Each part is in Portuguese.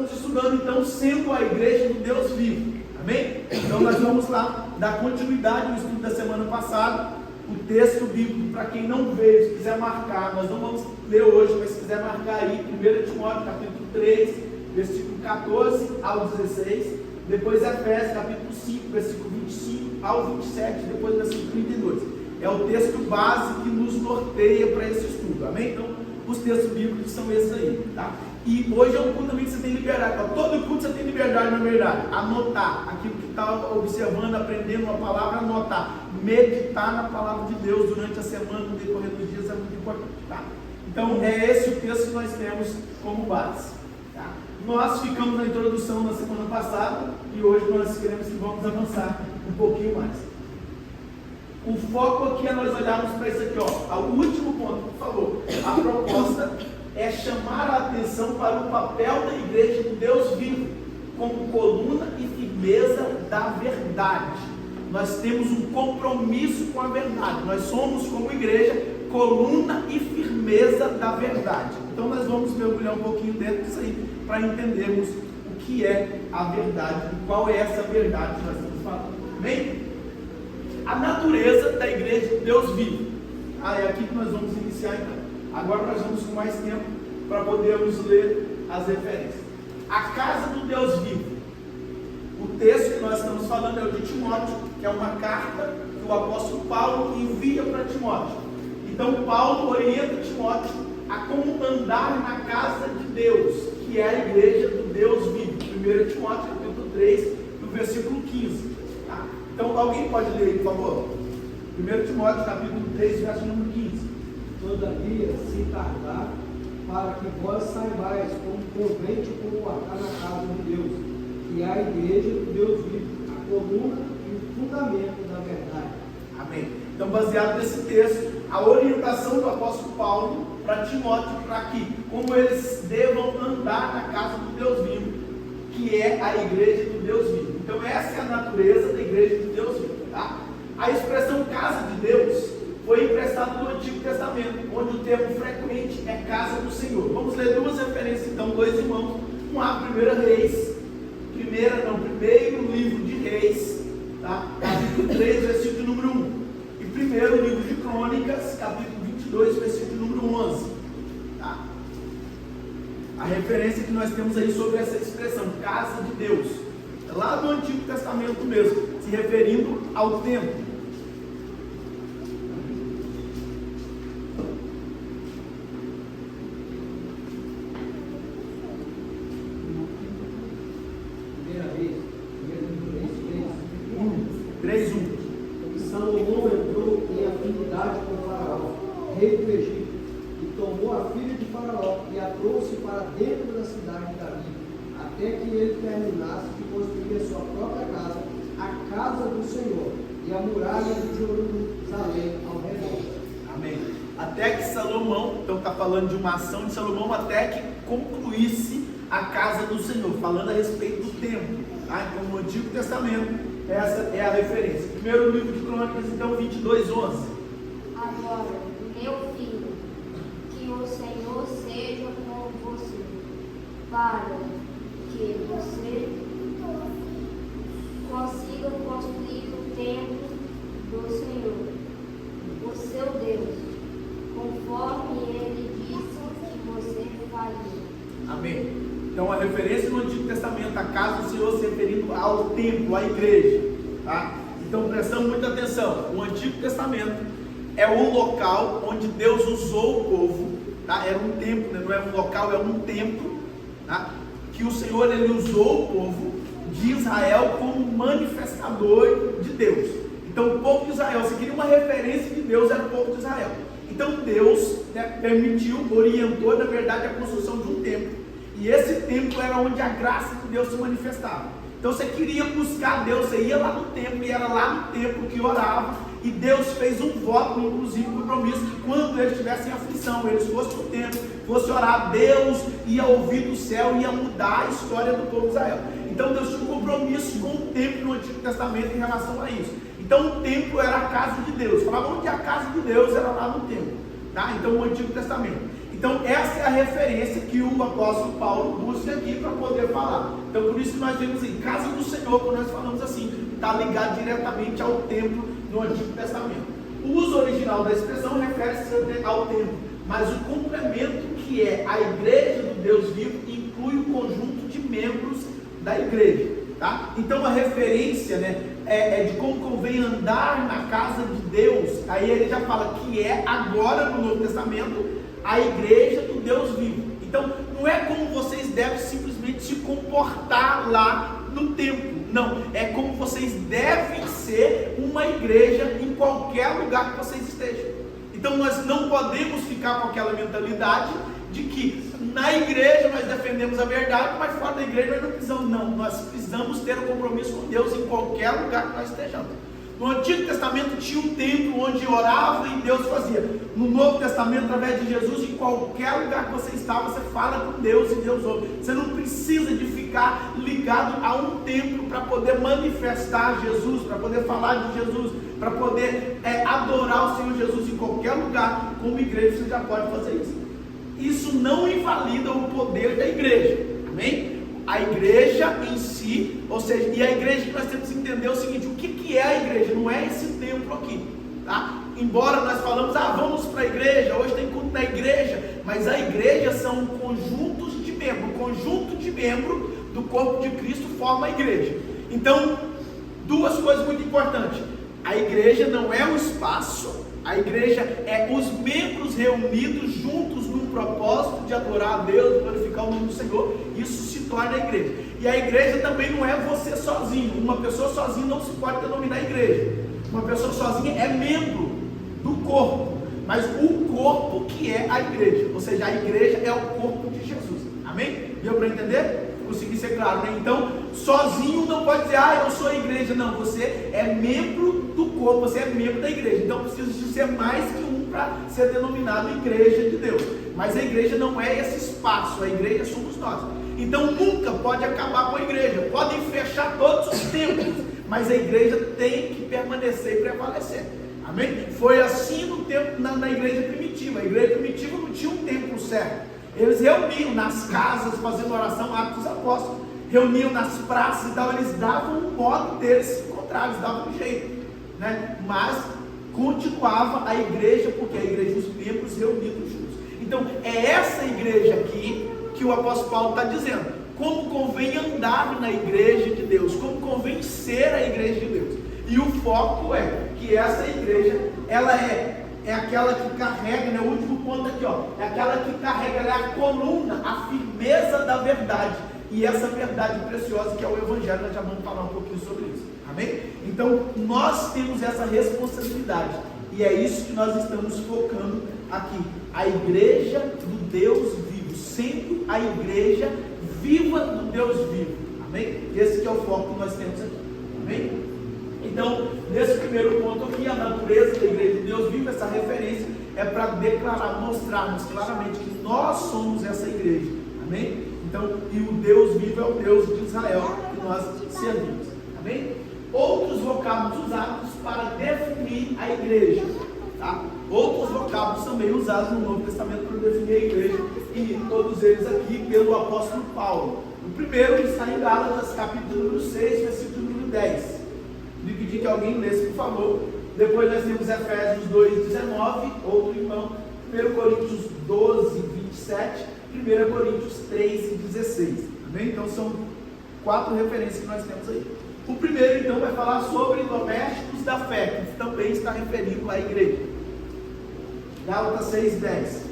estamos estudando então sendo a igreja do Deus vivo, amém? Então nós vamos lá dar continuidade no estudo da semana passada. O texto bíblico, para quem não veio, se quiser marcar, nós não vamos ler hoje, mas se quiser marcar aí, 1 Timóteo capítulo 3, versículo 14 ao 16, depois Efésios capítulo 5, versículo 25 ao 27, depois versículo 32. É o texto base que nos norteia para esse estudo, amém? Então, os textos bíblicos são esses aí, tá? E hoje é um culto também que você tem liberdade. Então, todo culto você tem liberdade, na verdade. Anotar aquilo que está observando, aprendendo uma palavra, anotar. Meditar na palavra de Deus durante a semana, no decorrer dos dias, é muito importante, tá? Então, é esse o texto que nós temos como base, tá? Nós ficamos na introdução na semana passada e hoje nós queremos que vamos avançar um pouquinho mais. O foco aqui é nós olharmos para isso aqui, ó. O último ponto, por favor. A proposta é chamar a atenção para o papel da igreja do Deus vivo, como coluna e firmeza da verdade. Nós temos um compromisso com a verdade. Nós somos, como igreja, coluna e firmeza da verdade. Então nós vamos mergulhar um pouquinho dentro disso aí, para entendermos o que é a verdade e qual é essa verdade que nós estamos falando. Amém? A natureza da igreja de Deus vivo. É aqui que nós vamos iniciar então. Agora nós vamos com mais tempo para podermos ler as referências. A casa do Deus vivo. O texto que nós estamos falando é o de Timóteo, que é uma carta que o apóstolo Paulo envia para Timóteo. Então Paulo orienta Timóteo a como andar na casa de Deus, que é a igreja do Deus vivo. 1 Timóteo capítulo 3, no versículo 15. Então, alguém pode ler aí, por favor? 1 Timóteo, capítulo 3, verso número 15. Todavia, se tardar, para que vós saibais como convém como guardar na casa de Deus, que é a igreja do Deus vivo, a coluna e o fundamento da verdade. Amém. Então, baseado nesse texto, a orientação do apóstolo Paulo para Timóteo, para que, como eles devam andar na casa do Deus vivo, que é a igreja do Deus vivo. Então essa é a natureza da igreja de Deus vivo, tá? A expressão casa de Deus foi emprestada do Antigo Testamento, onde o termo frequente é casa do Senhor. Vamos ler duas referências então, dois irmãos. Um a 1 primeiro livro de Reis, tá? Capítulo 3, versículo número 1. E primeiro livro de Crônicas, capítulo 22, versículo número 11. Tá? A referência que nós temos aí sobre essa expressão, casa de Deus, é lá do Antigo Testamento mesmo, se referindo ao templo. Primeira vez, 3:1. Salomão entrou em afinidade com o faraó, rei do Egito, e tomou a filha de Faraó e a trouxe para dentro da cidade de Davi, até que ele terminasse de construir a sua própria casa, a casa do Senhor, e a muralha de Jerusalém ao redor. Amém. Até que Salomão, então está falando de uma ação de Salomão, até que concluísse a casa do Senhor, falando a respeito do templo. Tá? Então no Antigo Testamento, essa é a referência. Primeiro livro de Crônicas, então 22:11. Agora, meu filho, que o Senhor seja com você, para que você consiga construir o templo do Senhor, o seu Deus, conforme ele disse que você faria. Amém. Então a referência no Antigo Testamento, a casa do Senhor se referindo ao templo, à igreja. Tá? Então prestando muita atenção, o Antigo Testamento é o local onde Deus usou o povo, tá? Era um templo, né? Não é um local, é um templo, tá? Que o Senhor ele usou o povo de Israel como manifestador de Deus. Então o povo de Israel, se queria uma referência de Deus, era o povo de Israel. Então Deus, né, permitiu, orientou na verdade a construção de um templo. E esse templo era onde a graça de Deus se manifestava. Então você queria buscar Deus, você ia lá no templo, e era lá no templo que orava, e Deus fez um voto, inclusive um compromisso, que quando eles estivessem em aflição, eles fossem no templo, fossem orar, Deus ia ouvir do céu, ia mudar a história do povo de Israel. Então Deus tinha um compromisso com o templo no Antigo Testamento em relação a isso. Então o templo era a casa de Deus, falavam que a casa de Deus era lá no templo, tá? Então o Antigo Testamento. Então essa é a referência que o apóstolo Paulo busca aqui para poder falar. Então por isso que nós vemos em casa do Senhor, quando nós falamos assim, está ligado diretamente ao templo no Antigo Testamento. O uso original da expressão refere-se ao templo, mas o complemento, que é a igreja do Deus vivo, inclui o conjunto de membros da igreja, tá? Então a referência, né, é de como convém andar na casa de Deus. Aí ele já fala que é agora no Novo Testamento a igreja do Deus vivo. Então não é como vocês devem simplesmente se comportar lá no templo, não, é como vocês devem ser uma igreja em qualquer lugar que vocês estejam. Então nós não podemos ficar com aquela mentalidade de que na igreja nós defendemos a verdade, mas fora da igreja nós não precisamos. Não, nós precisamos ter um compromisso com Deus em qualquer lugar que nós estejamos. No Antigo Testamento tinha um templo onde orava e Deus fazia. No Novo Testamento, através de Jesus, em qualquer lugar que você está, você fala com Deus e Deus ouve. Você não precisa de ficar ligado a um templo para poder manifestar Jesus, para poder falar de Jesus, para poder adorar o Senhor Jesus em qualquer lugar. Como igreja você já pode fazer isso. Isso não invalida o poder da igreja, amém? A igreja em si, ou seja, e a igreja que nós temos que entender é o seguinte: o que é a igreja? Não é esse templo aqui, tá? Embora nós falamos, vamos para a igreja, hoje tem culto na igreja, mas a igreja são conjuntos de membros, o conjunto de membros do corpo de Cristo forma a igreja. Então, duas coisas muito importantes: a igreja não é um espaço, a igreja é os membros reunidos juntos num propósito de adorar a Deus, glorificar o nome do Senhor. Isso se torna a igreja. E a igreja também não é você sozinho. Uma pessoa sozinha não se pode denominar igreja. Uma pessoa sozinha é membro do corpo, mas o corpo que é a igreja, ou seja, a igreja é o corpo de Jesus. Amém? Deu para entender? Consegui ser claro, né? Então, sozinho não pode dizer, eu sou a igreja. Não, você é membro do corpo, você é membro da igreja. Então precisa de ser mais que um para ser denominado igreja de Deus. Mas a igreja não é esse espaço, a igreja somos nós. Então nunca pode acabar com a igreja. Podem fechar todos os templos, mas a igreja tem que permanecer e prevalecer. Amém? Foi assim no tempo, na igreja primitiva. A igreja primitiva não tinha um templo certo. Eles reuniam nas casas, fazendo oração, Atos dos Apóstolos, reuniam nas praças e tal. Eles davam um modo deles se encontrar, eles davam um jeito, né? Mas continuava a igreja, porque a igreja, os membros reunidos juntos. Então é essa igreja aqui que o apóstolo Paulo está dizendo, como convém andar na igreja de Deus, como convém ser a igreja de Deus. E o foco é que essa igreja, ela é aquela que carrega, né? O último ponto aqui, é aquela que carrega, ela é a coluna, a firmeza da verdade, e essa verdade preciosa que é o Evangelho. Nós já vamos falar um pouquinho sobre isso, amém? Então nós temos essa responsabilidade, e é isso que nós estamos focando aqui, a igreja do Deus vivo, sendo a igreja viva do Deus vivo, amém? Esse que é o foco que nós temos aqui, amém? Então, nesse primeiro ponto aqui, a natureza da igreja de Deus vivo, essa referência é para declarar, mostrarmos claramente que nós somos essa igreja, amém? Então, e o Deus vivo é o Deus de Israel que nós servimos, amém? Outros vocábulos usados para definir a igreja, tá? Outros vocábulos também usados no Novo Testamento para definir a igreja, e todos eles aqui pelo apóstolo Paulo. O primeiro está em Gálatas, capítulo número 6, versículo número 10. De pedir que alguém lesse, por favor. Depois nós temos Efésios 2:19, outro irmão, 1 Coríntios 12:27, 1 Coríntios 3:16. Amém? Então são 4 referências que nós temos aí. O primeiro então vai falar sobre domésticos da fé, que também está referindo à igreja. Gálatas 6:10.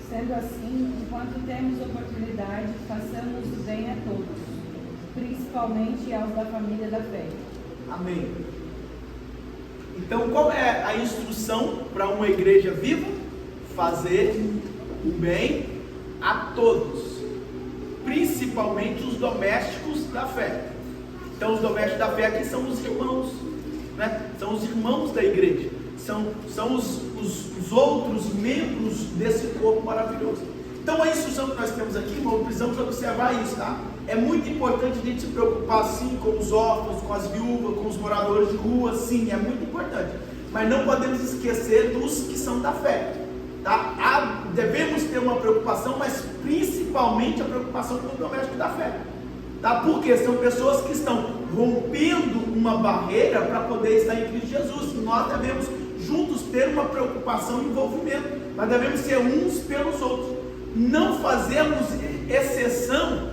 Sendo assim, enquanto temos oportunidade, façamos o bem a todos, principalmente aos da família da fé. Amém. Então qual é a instrução para uma igreja viva? Fazer o bem a todos, principalmente os domésticos da fé. Então os domésticos da fé aqui são os irmãos, né? São os irmãos da igreja, são os outros membros desse corpo maravilhoso. Então a instrução que nós temos aqui, irmão, precisamos observar isso, tá? É muito importante a gente se preocupar sim com os órfãos, com as viúvas, com os moradores de rua, sim, é muito importante. Mas não podemos esquecer dos que são da fé, tá? devemos ter uma preocupação, mas principalmente a preocupação com o doméstico da fé. Tá? Porque são pessoas que estão rompendo uma barreira para poder estar em Cristo Jesus. Nós devemos juntos ter uma preocupação e envolvimento. Nós devemos ser uns pelos outros. Não fazemos exceção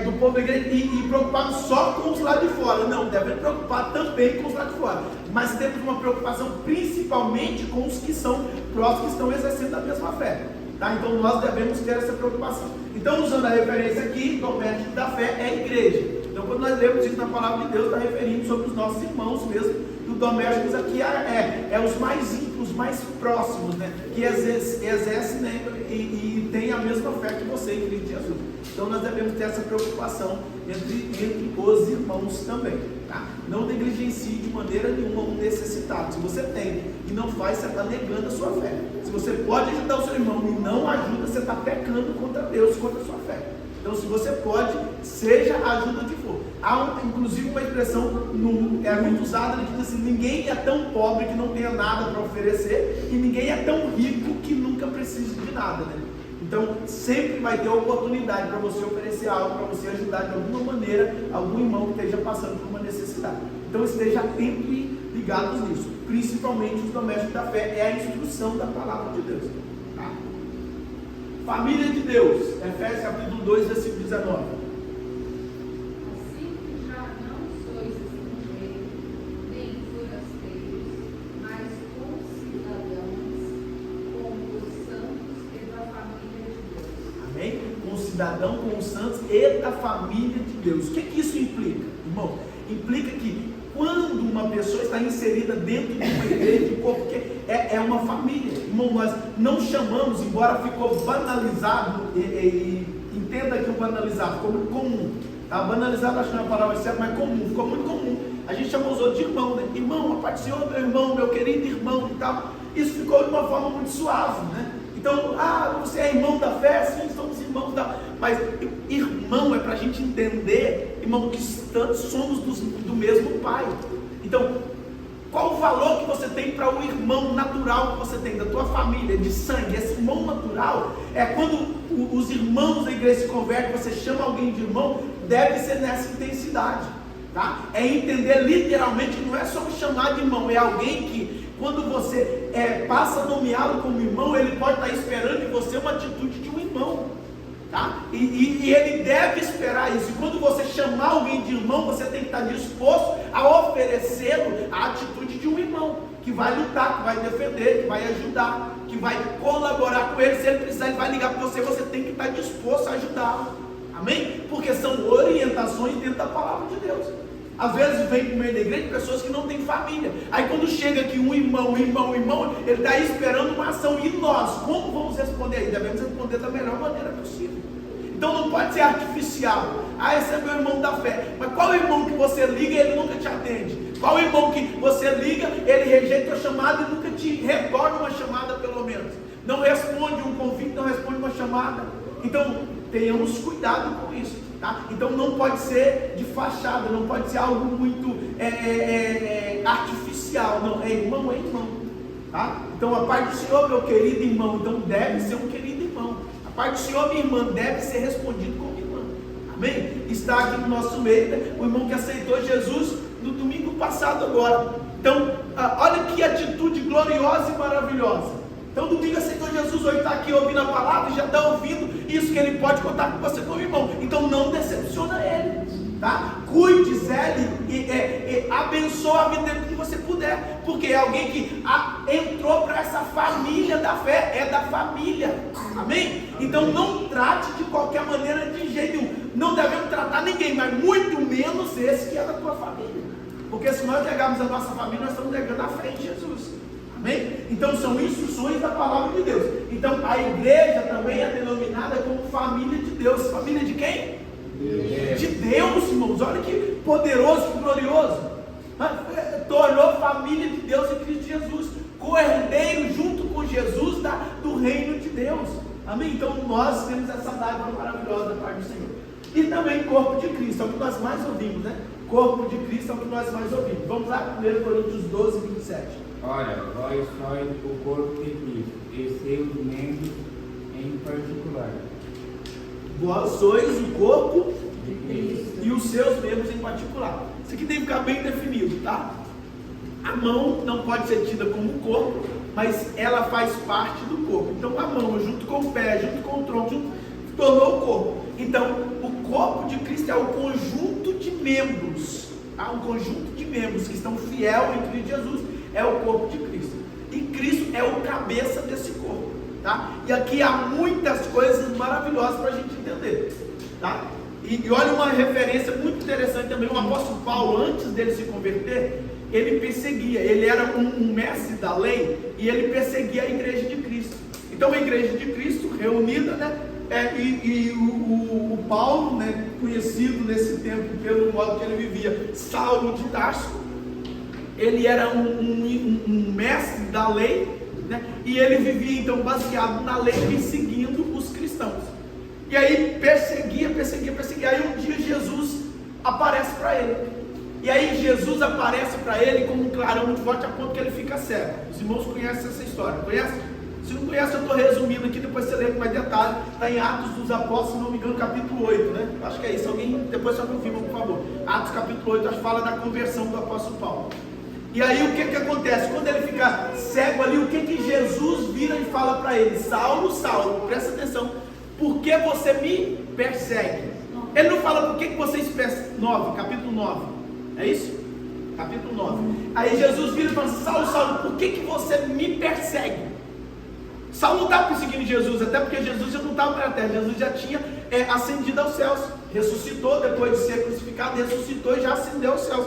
do povo da igreja e preocuparmos só com os lá de fora. Não, devemos preocupar também com os lá de fora. Mas temos uma preocupação principalmente com os que são próximos, que estão exercendo a mesma fé. Tá? Então nós devemos ter essa preocupação. Então, usando a referência aqui, doméstico da fé é a igreja. Então, quando nós lemos isso na palavra de Deus, está referindo sobre os nossos irmãos mesmo. E os domésticos aqui é os mais íntimos, mais próximos, né? Que exercem, né? E tem a mesma fé que você em Cristo Jesus. Então, nós devemos ter essa preocupação entre os irmãos também. Tá? Não negligencie de maneira nenhuma um necessitado. Se você tem e não faz, você está negando a sua fé. Se você pode ajudar o seu irmão e não ajuda, você está pecando contra Deus, contra a sua fé. Então, se você pode, seja a ajuda que for. Há inclusive uma expressão muito usada, que diz assim: ninguém é tão pobre que não tenha nada para oferecer, e ninguém é tão rico que nunca precise de nada, né? Então, sempre vai ter oportunidade para você oferecer algo, para você ajudar de alguma maneira algum irmão que esteja passando por uma necessidade. Então, esteja atento e ligados nisso. Principalmente os domésticos da fé, é a instrução da palavra de Deus. Tá? Família de Deus, Efésios capítulo 2, versículo 19. Assim que já não sois estrangeiros, nem forasteiros, mas concidadãos com os santos e da família de Deus. Amém? Com o cidadão, com os santos e da família de Deus. O que isso implica, irmão? Implica que quando uma pessoa está inserida dentro de uma igreja, de corpo, é uma família. Irmão, nós não chamamos, embora ficou banalizado, entenda que o banalizado ficou muito comum. Tá? Banalizado acho que não é a palavra certa, mas comum, ficou muito comum. A gente chamou os outros de irmão, né? Irmão, a parte do Senhor, meu irmão, meu querido irmão e tal. Isso ficou de uma forma muito suave, né? Então, você é irmão da fé? Sim, somos irmãos da... Mas irmão é para a gente entender, irmão, que somos do mesmo Pai. Então, qual o valor que você tem para o irmão natural que você tem, da tua família, de sangue? Esse irmão natural é quando os irmãos da igreja se convertem, você chama alguém de irmão, deve ser nessa intensidade. Tá? É entender literalmente que não é só me chamar de irmão, é alguém que quando você passa a nomeá-lo como irmão, ele pode estar esperando de você uma atitude de um irmão. Tá? E ele deve esperar isso. E quando você chamar alguém de irmão, você tem que estar disposto a oferecê-lo a atitude de um irmão, que vai lutar, que vai defender, que vai ajudar, que vai colaborar com ele. Se ele precisar, ele vai ligar para você, você tem que estar disposto a ajudá-lo. Amém? Porque são orientações dentro da palavra de Deus. Às vezes vem para o meio da igreja pessoas que não têm família. Aí quando chega aqui um irmão, ele está esperando uma ação. E nós, como vamos responder aí? Devemos responder da melhor maneira possível. Então não pode ser artificial. Esse é meu irmão da fé. Mas qual irmão que você liga e ele nunca te atende? Qual irmão que você liga, ele rejeita a chamada e nunca te retorna uma chamada pelo menos? Não responde um convite, não responde uma chamada. Então tenhamos cuidado com isso. Tá? Então não pode ser de fachada, não pode ser algo muito artificial. Não, é irmão, tá? Então a parte do Senhor, meu querido irmão, então deve ser um querido irmão. A parte do Senhor, minha irmã, deve ser respondido como irmã. Amém? Está aqui no nosso meio, né? O irmão que aceitou Jesus no domingo passado agora. Então, olha que atitude gloriosa e maravilhosa. Então domingo aceitou Jesus, hoje está aqui ouvindo a palavra e já está ouvindo isso, que ele pode contar com você como irmão. Então não decepciona ele, tá? Cuide, zele e abençoe a vida dele que você puder, porque é alguém que entrou para essa família da fé, é da família, amém? Então não trate de qualquer maneira, de jeito nenhum. Não devemos tratar ninguém, mas muito menos esse que é da tua família, porque se nós negarmos a nossa família, nós estamos negando a fé em Jesus. Amém? Então são instruções da palavra de Deus. Então a igreja também é denominada como família de Deus. Família de quem? De Deus, irmãos. Olha que poderoso, que glorioso. Tornou família de Deus em Cristo Jesus, co-herdeiro junto com Jesus do reino de Deus. Amém? Então nós temos essa dádiva maravilhosa da parte do Senhor. E também corpo de Cristo, é o que nós mais ouvimos, né? Corpo de Cristo é o que nós mais ouvimos. Vamos lá, 1 Coríntios 12, 27. Ora, vós sois o corpo de Cristo, e seus membros em particular. Vós sois o corpo De Cristo. e os seus membros em particular. Isso aqui tem que ficar bem definido, tá? A mão não pode ser tida como corpo, mas ela faz parte do corpo. Então a mão, junto com o pé, junto com o tronco, tornou o corpo. Então o corpo de Cristo é o conjunto de membros, tá? Um conjunto de membros que estão fiel em Cristo Jesus é o corpo de Cristo. E Cristo é o cabeça desse corpo, tá? E aqui há muitas coisas maravilhosas para a gente entender, tá? E olha uma referência muito interessante também. O apóstolo Paulo, antes dele se converter, ele perseguia, ele era um mestre da lei e ele perseguia a igreja de Cristo. Então a igreja de Cristo reunida, né? O Paulo, né, conhecido nesse tempo pelo modo que ele vivia, Saulo de Tarso, ele era um mestre da lei, né? E ele vivia então baseado na lei, perseguindo os cristãos. E aí perseguia. Aí um dia Jesus aparece para ele. E aí Jesus aparece para ele como um clarão muito forte, a ponto que ele fica cego. Os irmãos conhecem essa história, conhece? Se não conhece, eu estou resumindo aqui, depois você lê com mais detalhe. Está em Atos dos Apóstolos, se não me engano, capítulo 8, né? Acho que é isso. Alguém depois só confirma, por favor. Atos capítulo 8, acho que fala da conversão do apóstolo Paulo. E aí o que acontece? Quando ele fica cego ali, o que Jesus vira e fala para ele? Saulo, Saulo, presta atenção, por que você me persegue? Ele não fala por que vocês perseguem. Capítulo 9, é isso? Capítulo 9. Aí Jesus vira e fala assim: Saulo, Saulo, por que você me persegue? Saulo não estava perseguindo Jesus, até porque Jesus já não estava na terra, Jesus já tinha ascendido aos céus, ressuscitou depois de ser crucificado, ressuscitou e já ascendeu aos céus.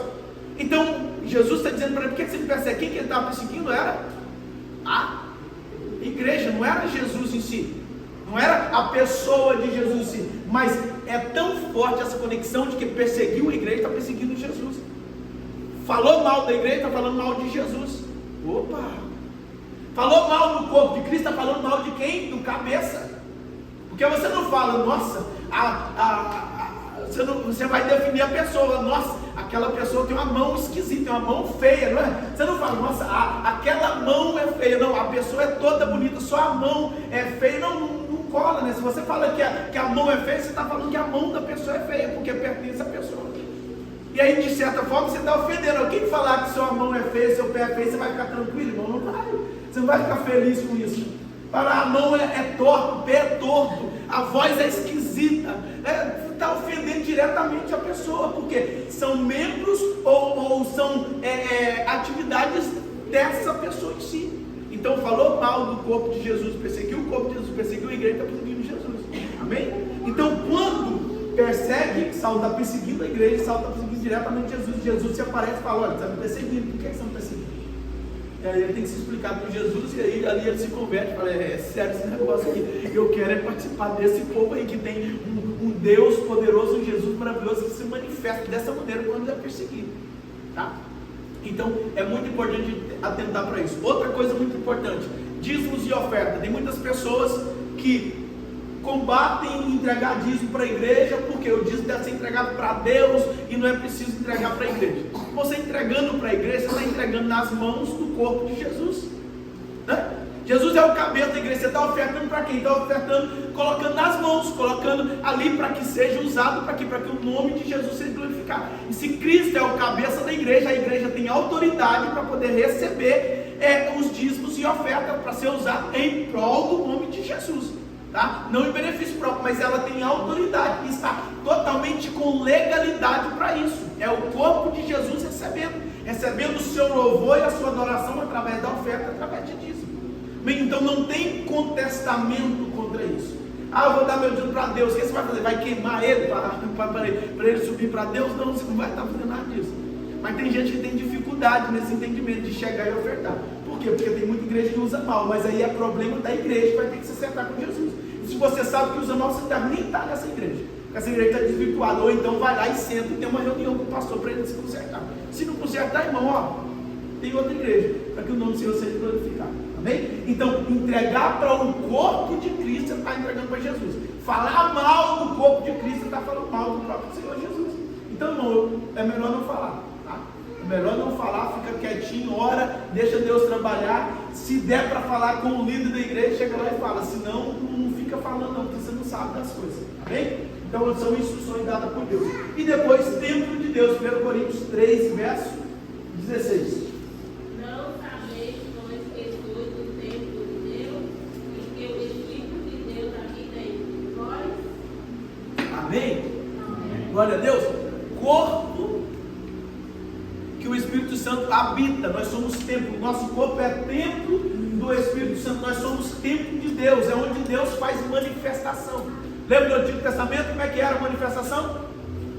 Então Jesus está dizendo para ele: por que você me persegue? Quem que ele estava perseguindo era a igreja, não era Jesus em si, não era a pessoa de Jesus em si, mas é tão forte essa conexão de que perseguiu a igreja, está perseguindo Jesus. Falou mal da igreja, está falando mal de Jesus. Opa! Falou mal do corpo de Cristo, está falando mal de quem? Do cabeça. Porque você não fala, nossa, você vai definir a pessoa, nossa, aquela pessoa tem uma mão esquisita, tem uma mão feia, não é? Você não fala, nossa, aquela mão é feia, não, a pessoa é toda bonita, só a mão é feia, não cola, né? Se você fala que a mão é feia, você está falando que a mão da pessoa é feia, porque pertence à pessoa. E aí, de certa forma, você está ofendendo. Alguém falar que sua mão é feia, seu pé é feio, você vai ficar tranquilo, irmão? Não vai. Você não vai ficar feliz com isso. Para a mão é torto, o pé é torto, a voz é esquisita. Está ofendendo diretamente a pessoa, porque são membros ou são atividades dessa pessoa em si. Então falou mal do corpo de Jesus, perseguiu o corpo de Jesus, perseguiu a igreja, está perseguindo Jesus. Amém? Então quando persegue, Saulo está perseguindo a igreja, Saulo está perseguindo diretamente Jesus. Jesus se aparece e fala: olha, está me perseguindo, por que você não está perseguindo? E aí ele tem que se explicar para Jesus, e aí ali ele se converte e fala: é sério esse negócio aqui, eu quero participar desse povo aí que tem um Deus poderoso, um Jesus maravilhoso que se manifesta dessa maneira quando é perseguido, tá? Então é muito importante atentar para isso. Outra coisa muito importante: dízimos e oferta. Tem muitas pessoas que combatem entregar dízimo para a igreja, porque o dízimo deve ser entregado para Deus e não é preciso entregar para a igreja. Você entregando para a igreja, você está entregando nas mãos do corpo de Jesus, né? Jesus é o cabeça da igreja. Você está ofertando para quem? Está ofertando, colocando nas mãos, colocando ali para que seja usado, para que o nome de Jesus seja glorificado. E se Cristo é o cabeça da igreja, a igreja tem autoridade para poder receber os dízimos e ofertas para ser usado em prol do nome de Jesus, tá? Não em benefício próprio, mas ela tem autoridade e está totalmente com legalidade para isso. É o corpo de Jesus recebendo o seu louvor e a sua adoração através da oferta, através de dízimo. Bem, então não tem contestamento contra isso. Eu vou dar meu dízimo para Deus. O que você vai fazer? Vai queimar ele para ele subir para Deus? Não, você não vai estar fazendo nada disso. Mas tem gente que tem dificuldade nesse entendimento de chegar e ofertar. Por quê? Porque tem muita igreja que usa mal, mas aí é problema da igreja que vai ter que se acertar com Jesus. E se você sabe que usa mal, você deve nem estar nessa igreja, porque essa igreja está desvirtuada. Ou então vai lá e senta e tem uma reunião com o pastor para ele se consertar. Se não consertar, irmão, tem outra igreja, para que o nome do Senhor seja glorificado. Amém? Então, entregar para o corpo de Cristo, você está entregando para Jesus. Falar mal do corpo de Cristo, você está falando mal do próprio Senhor Jesus. Então, irmão, é melhor não falar, tá? É melhor não falar, fica quietinho, ora, deixa Deus trabalhar. Se der para falar com o líder da igreja, chega lá e fala, senão não fica falando não, porque você não sabe das coisas, amém? Então são instruções dadas por Deus. E depois, templo de Deus, 1 Coríntios 3, verso 16. Não sabeis vós que sois o templo de Deus, e que o Espírito de Deus habita em vós? Amém? Glória a Deus. Corpo que o Espírito Santo habita, nós somos templo, nosso corpo é templo do Espírito Santo, nós somos templo de Deus, é onde Deus faz manifestação. Lembra do Antigo Testamento, como é que era a manifestação?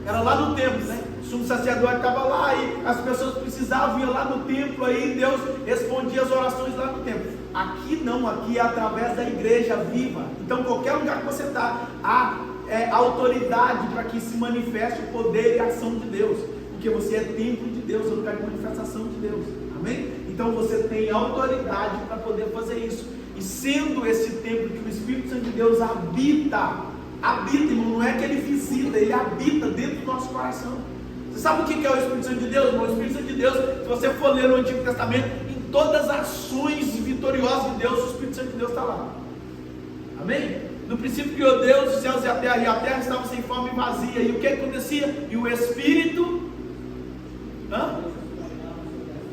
Era lá no templo, né? O sumo sacerdote estava lá e as pessoas precisavam ir lá no templo, aí Deus respondia as orações lá no templo. Aqui não, aqui é através da igreja viva. Então qualquer lugar que você está, há autoridade para que se manifeste o poder e a ação de Deus, porque você é templo de Deus, é um lugar de manifestação de Deus, amém? Então você tem autoridade para poder fazer isso, e sendo esse templo que o Espírito Santo de Deus habita, irmão, não é que ele visita, ele habita dentro do nosso coração. Você sabe o que é o Espírito Santo de Deus, irmão? O Espírito Santo de Deus, se você for ler no Antigo Testamento, em todas as ações vitoriosas de Deus, o Espírito Santo de Deus está lá, amém? No princípio criou Deus os céus e a terra estava sem forma e vazia, e o que acontecia? E o Espírito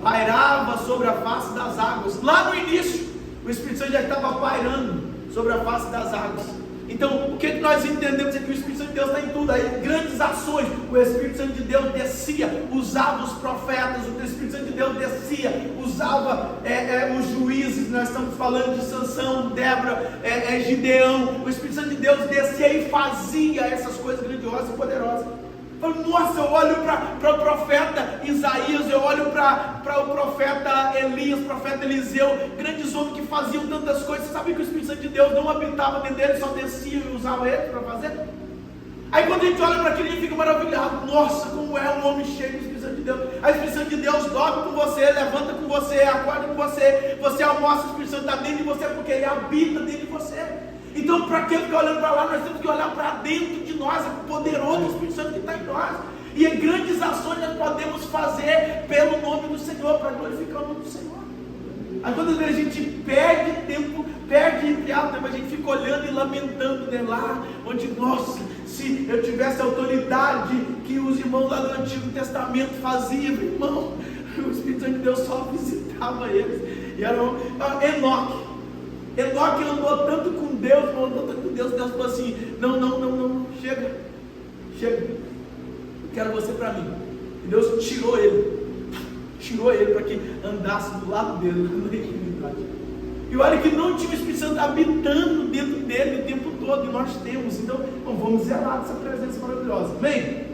pairava sobre a face das águas. Lá no início, o Espírito Santo já estava pairando sobre a face das águas. Então, o que nós entendemos é que o Espírito Santo de Deus está em tudo. Aí, grandes ações, o Espírito Santo de Deus descia, usava os profetas, o Espírito Santo de Deus descia, usava os juízes. Nós estamos falando de Sansão, Débora, Gideão. O Espírito Santo de Deus descia e fazia essas coisas grandiosas e poderosas. Nossa, eu olho para o profeta Isaías, eu olho para o profeta Elias, profeta Eliseu, grandes homens que faziam tantas coisas. Você sabia que o Espírito Santo de Deus não habitava dentro dele, só descia e usava ele para fazer? Aí quando a gente olha para aquilo, a gente fica maravilhado. Nossa, como é um homem cheio do Espírito Santo de Deus. Aí o Espírito Santo de Deus dorme com você, levanta com você, acorda com você, você almoça, o Espírito Santo está dentro de você, porque ele habita dentro de você. Então, para que ficar olhando para lá, nós temos que olhar para dentro de nós, é o poderoso Espírito Santo que está em nós. E grandes ações nós podemos fazer pelo nome do Senhor, para glorificar o nome do Senhor. Aí quando a gente perde tempo, entre aspas, a gente fica olhando e lamentando, né? Lá onde, nossa, se eu tivesse a autoridade que os irmãos lá do Antigo Testamento faziam, irmão, o Espírito Santo de Deus só visitava eles. E era Enoque andou tanto com Deus, Deus falou assim, não, chega, eu quero você para mim. E Deus tirou ele para que andasse do lado dele, na intimidade. E olha que não tinha o Espírito Santo habitando dentro dele o tempo todo, e nós temos. Então, vamos zelar dessa presença maravilhosa, amém?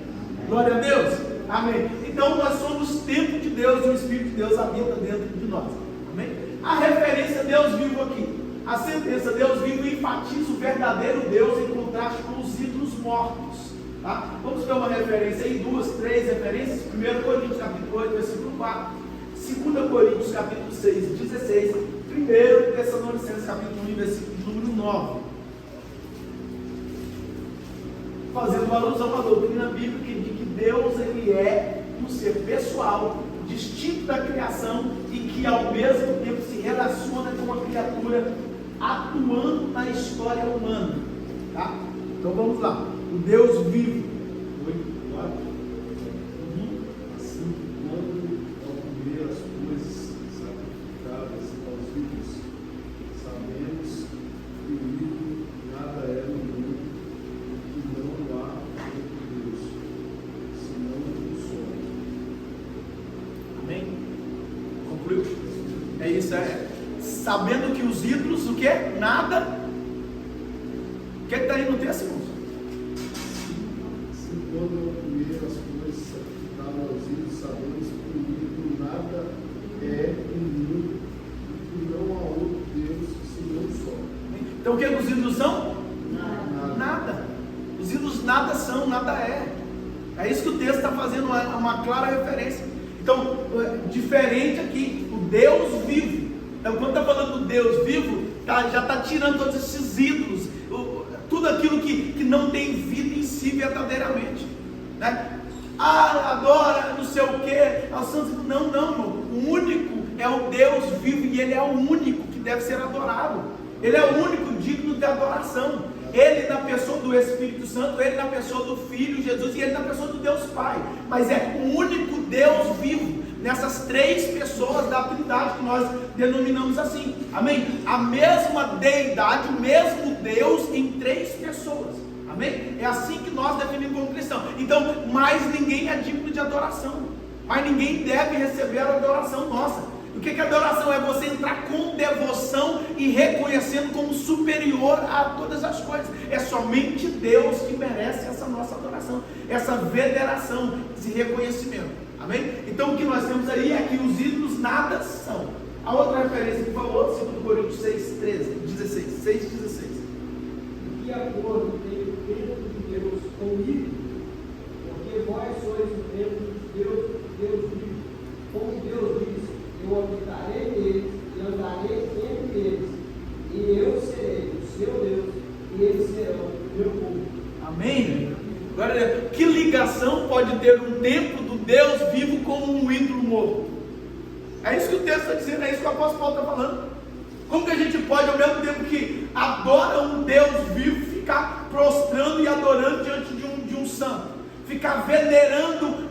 Glória a Deus, amém. Então nós somos templo de Deus, e o Espírito de Deus habita dentro de nós, amém? A referência Deus vivo aqui, a sentença Deus vivo enfatiza o verdadeiro Deus em contraste com os ídolos mortos, tá? Vamos ver uma referência aí, 2, 3 referências. 1 Coríntios capítulo 8, versículo 4, 2 Coríntios capítulo 6, 16, 1 Tessalonicenses capítulo 1, versículo número 9, fazendo alusão à doutrina bíblica de que Deus ele é um ser pessoal, distinto da criação, e que ao mesmo tempo se relaciona com a criatura, atuando na história humana, tá? Então vamos lá, o Deus vivo. Assim, quando ao comer as coisas sacrificadas aos ídolos, sabemos que o ídolo nada é no mundo, e que não há outro Deus, senão um só. Amém? Concluiu? É isso, sabendo que os ídolos, o que? Nada. O que está aí no texto, irmãos? Assim, quando ao comer as coisas sacrificadas aos ídolos, sabemos que o ídolo nada é no mundo, e que não há outro Deus, senão um só. Então o que os ídolos são? Nada. Nada. Os ídolos nada são, nada é. É isso que o texto está fazendo uma clara referência. Então, diferente aqui, o Deus vivo. Então, quando está falando do Deus vivo, já está tirando todos esses ídolos, tudo aquilo que não tem vida em si verdadeiramente, né? Adora, sei o que, aos santos. Não, irmão. O único é o Deus vivo e Ele é o único que deve ser adorado. Ele é o único digno de adoração. Ele na pessoa do Espírito Santo, Ele na pessoa do Filho Jesus e Ele na pessoa do Deus Pai. Mas é o único Deus vivo nessas três pessoas da Trindade que nós denominamos assim. Amém? A mesma deidade, o mesmo Deus em três pessoas. Amém? É assim que nós definimos como cristão. Então, mais ninguém é digno de adoração. Mas ninguém deve receber a adoração nossa. O que é adoração? É você entrar com devoção e reconhecendo como superior a todas as coisas. É somente Deus que merece essa nossa adoração, essa veneração, esse reconhecimento. Amém? Então o que nós temos aí é que os ídolos nada são. A outra referência que falou, 2 Coríntios 6:16. Que acordo tem o templo de Deus com o ídolo? Porque vós sois o templo de Deus vivo. Como Deus disse, eu habitarei neles e andarei entre eles, e eu serei o seu Deus, e eles serão o meu povo. Amém? Agora, que ligação pode ter um templo do Deus vivo com um ídolo morto? É isso que o texto está dizendo, é isso que o apóstolo Paulo está falando. Como que a gente pode, ao mesmo tempo que adora um Deus vivo, ficar prostrando e adorando diante de um santo? Ficar venerando,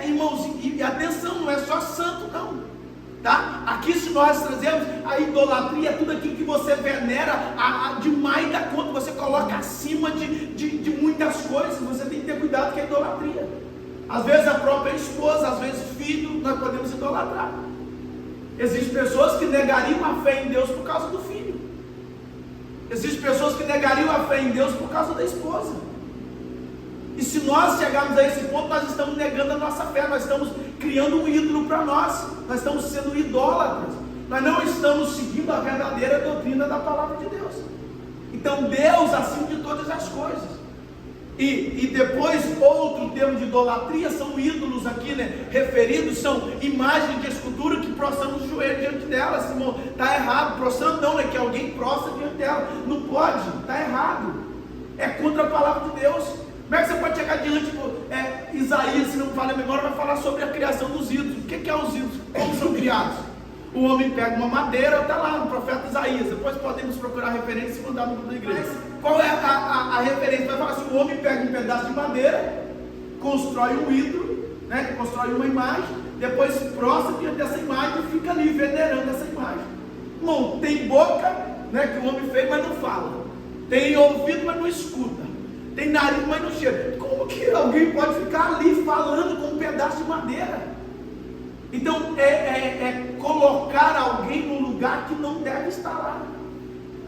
irmãos, e atenção, não é só santo não. Tá? Aqui se nós trazemos a idolatria, tudo aquilo que você venera demais da conta, você coloca acima de muitas coisas. Você tem que ter cuidado com a idolatria. Às vezes a própria esposa, às vezes filho, nós podemos idolatrar. Existem pessoas que negariam a fé em Deus por causa do filho. Existem pessoas que negariam a fé em Deus por causa da esposa. E se nós chegarmos a esse ponto, nós estamos negando a nossa fé, nós estamos criando um ídolo para nós estamos sendo idólatras, nós não estamos seguindo a verdadeira doutrina da palavra de Deus. Então Deus acima de todas as coisas. E depois outro termo de idolatria são ídolos aqui, né? Referidos, são imagens de escultura que prostramos o joelho diante delas. Irmão, está errado, prostrando não, né? Que alguém prostra diante dela, não pode, está errado, é contra a palavra de Deus. Como é que você pode chegar diante de Isaías, se não me falha a memória, vai falar sobre a criação dos ídolos? O que é os ídolos? Como são criados? O homem pega uma madeira, está lá no profeta Isaías. Depois podemos procurar referência e mandar no grupo da igreja. Mas qual é a referência? Vai falar assim: o homem pega um pedaço de madeira, constrói um ídolo, né? Constrói uma imagem, depois prostra diante dessa imagem e fica ali venerando essa imagem. Bom, tem boca, né, que o homem fez, mas não fala. Tem ouvido, mas não escuta. Tem nariz, mas não cheira. Como que alguém pode ficar ali falando com um pedaço de madeira? Então é colocar alguém no lugar que não deve estar lá.